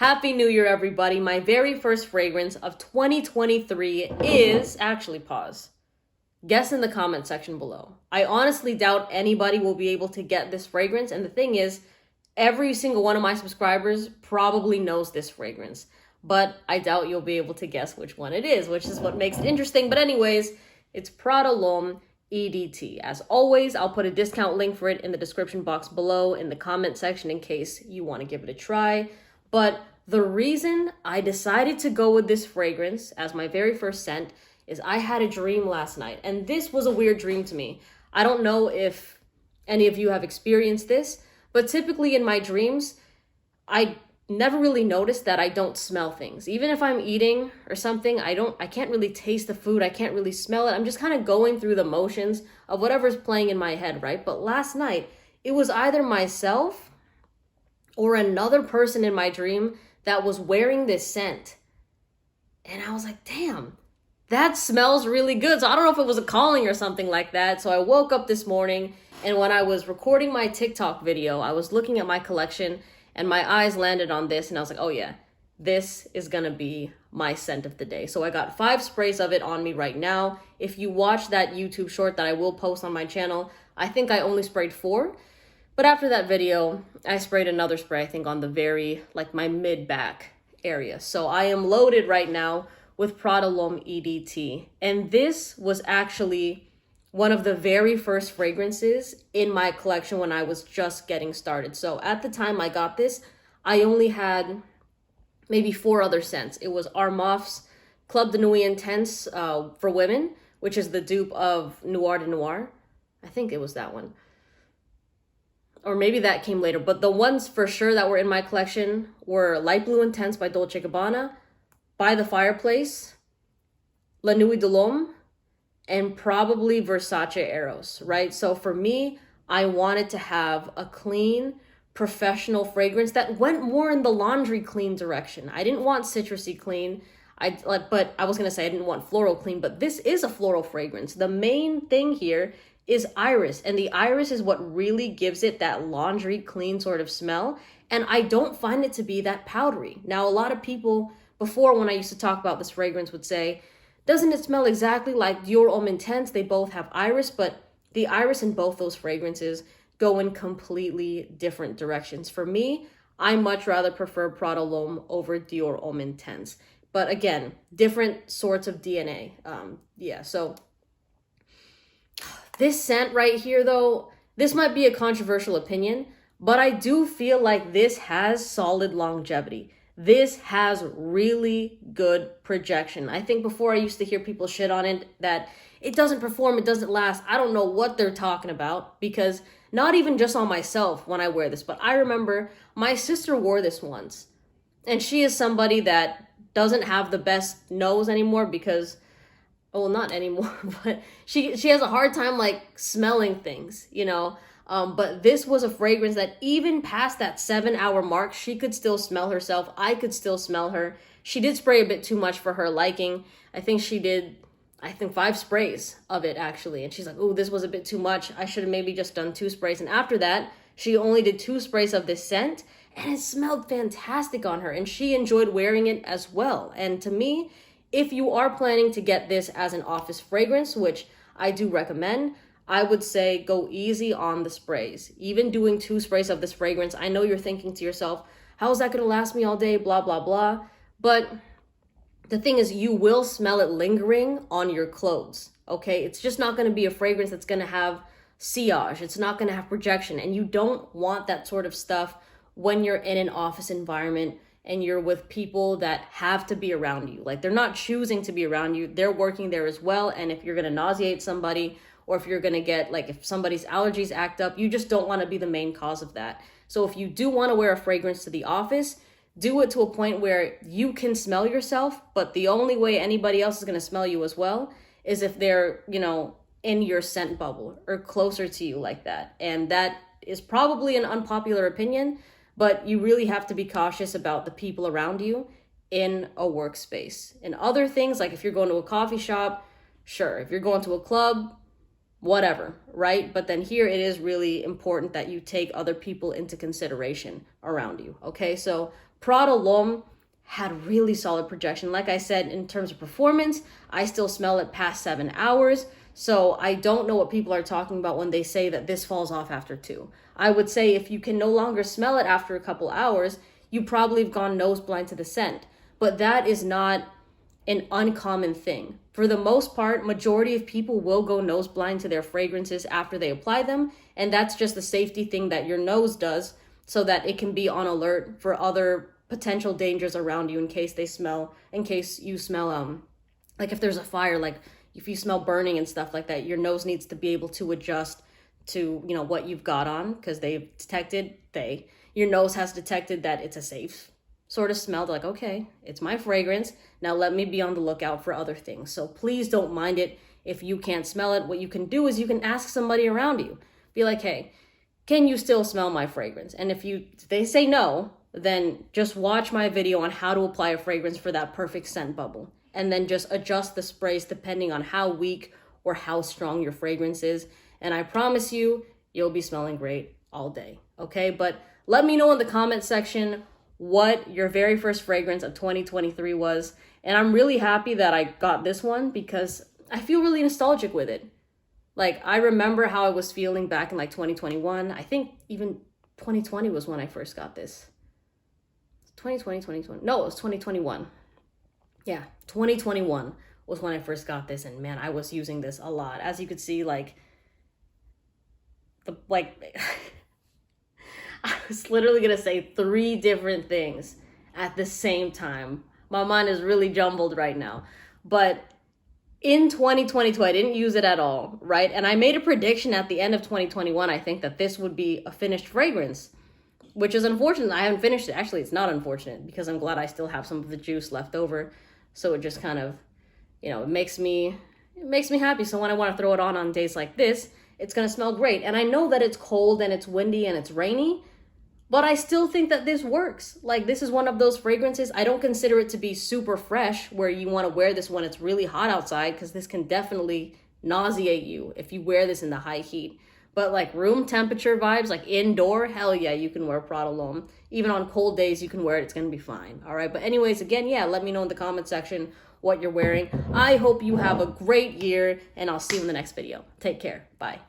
Happy New Year, everybody. My very first fragrance of 2023 is, actually pause. Guess in the comment section below. I honestly doubt anybody will be able to get this fragrance. And the thing is, every single one of my subscribers probably knows this fragrance. But I doubt you'll be able to guess which one it is, which is what makes it interesting. But anyways, it's Prada L'Homme EDT. As always, I'll put a discount link for it in the description box below in the comment section in case you want to give it a try. But the reason I decided to go with this fragrance as my very first scent is I had a dream last night, and this was a weird dream to me. I don't know if any of you have experienced this, but typically in my dreams, I never really notice that I don't smell things. Even if I'm eating or something, I can't really taste the food. I can't really smell it. I'm just kind of going through the motions of whatever's playing in my head, right? But last night, it was either myself or another person in my dream that was wearing this scent. And I was like, damn, that smells really good. So I don't know if it was a calling or something like that. So I woke up this morning, and when I was recording my TikTok video, I was looking at my collection and my eyes landed on this, and I was like, oh yeah, this is gonna be my scent of the day. So I got 5 sprays of it on me right now. If you watch that YouTube short that I will post on my channel, I think I only sprayed 4. But after that video, I sprayed another spray, I think on the very, like my mid-back area. So I am loaded right now with Prada L'Homme EDT. And this was actually one of the very first fragrances in my collection when I was just getting started. So at the time I got this, I only had maybe 4 other scents. It was Armaf's Club de Nuit Intense for women, which is the dupe of Noir de Noir. I think it was that one. Or maybe that came later, but the ones for sure that were in my collection were Light Blue Intense by Dolce & Gabbana, By the Fireplace, La Nuit de l'Homme, and probably Versace Eros, right? So for me, I wanted to have a clean, professional fragrance that went more in the laundry clean direction. I didn't want citrusy clean. But I was gonna say I didn't want floral clean, but this is a floral fragrance. The main thing here is iris, and the iris is what really gives it that laundry clean sort of smell, and I don't find it to be that powdery. Now, a lot of people before, when I used to talk about this fragrance, would say, doesn't it smell exactly like Dior Homme Intense? They both have iris, but the iris in both those fragrances go in completely different directions. For me, I much rather prefer Prada L'Homme over Dior Homme Intense. But again, different sorts of DNA. So this scent right here, though, this might be a controversial opinion, but I do feel like this has solid longevity. This has really good projection. I think before I used to hear people shit on it, that it doesn't perform, it doesn't last. I don't know what they're talking about, because not even just on myself when I wear this, but I remember my sister wore this once. And she is somebody that doesn't have the best nose anymore because, well, not anymore, but she has a hard time like smelling things, you know. But this was a fragrance that even past that 7-hour mark, she could still smell herself. I could still smell her. She did spray a bit too much for her liking. I think she did, 5 sprays of it actually. And she's like, oh, this was a bit too much. I should have maybe just done 2 sprays. And after that, she only did 2 sprays of this scent, and it smelled fantastic on her. And she enjoyed wearing it as well. And to me, if you are planning to get this as an office fragrance, which I do recommend, I would say go easy on the sprays. Even doing 2 sprays of this fragrance, I know you're thinking to yourself, how is that going to last me all day, blah, blah, blah. But the thing is, you will smell it lingering on your clothes, okay? It's just not going to be a fragrance that's going to have sillage. It's not going to have projection. And you don't want that sort of stuff when you're in an office environment and you're with people that have to be around you. Like, they're not choosing to be around you. They're working there as well. And if you're going to nauseate somebody, or if you're going to get, like, if somebody's allergies act up, you just don't want to be the main cause of that. So if you do want to wear a fragrance to the office, do it to a point where you can smell yourself, but the only way anybody else is going to smell you as well is if they're, you know, in your scent bubble or closer to you like that. And that is probably an unpopular opinion, but you really have to be cautious about the people around you in a workspace. And other things, like if you're going to a coffee shop, sure. If you're going to a club, whatever, right? But then here it is really important that you take other people into consideration around you, okay? So Prada L'Homme had really solid projection. Like I said, in terms of performance, I still smell it past 7 hours. So I don't know what people are talking about when they say that this falls off after 2. I would say if you can no longer smell it after a couple hours, you probably have gone nose blind to the scent. But that is not an uncommon thing. For the most part, majority of people will go nose blind to their fragrances after they apply them, and that's just a safety thing that your nose does so that it can be on alert for other potential dangers around you in case you smell like if there's a fire, like if you smell burning and stuff like that, your nose needs to be able to adjust to, you know, what you've got on, because your nose has detected that it's a safe sort of smell. They're like, okay, it's my fragrance. Now let me be on the lookout for other things. So please don't mind it if you can't smell it. What you can do is you can ask somebody around you. Be like, hey, can you still smell my fragrance? And if they say no, then just watch my video on how to apply a fragrance for that perfect scent bubble. And then just adjust the sprays depending on how weak or how strong your fragrance is. And I promise you, you'll be smelling great all day, okay? But let me know in the comment section what your very first fragrance of 2023 was. And I'm really happy that I got this one because I feel really nostalgic with it. Like, I remember how I was feeling back in like 2021. I think even 2020 was when I first got this. 2020. No, it was 2021. Yeah, 2021 was when I first got this. And man, I was using this a lot. As you could see, I was literally going to say 3 different things at the same time. My mind is really jumbled right now. But in 2022, I didn't use it at all, right? And I made a prediction at the end of 2021, I think, that this would be a finished fragrance, which is unfortunate. I haven't finished it. Actually, it's not unfortunate because I'm glad I still have some of the juice left over. So it just kind of, it makes me happy. So when I want to throw it on days like this, it's going to smell great. And I know that it's cold and it's windy and it's rainy, but I still think that this works. Like, this is one of those fragrances. I don't consider it to be super fresh where you want to wear this when it's really hot outside, because this can definitely nauseate you if you wear this in the high heat. But like room temperature vibes, like indoor, hell yeah, you can wear Prada L'Homme. Even on cold days, you can wear it. It's going to be fine. All right. But anyways, again, yeah, let me know in the comment section what you're wearing. I hope you have a great year, and I'll see you in the next video. Take care. Bye.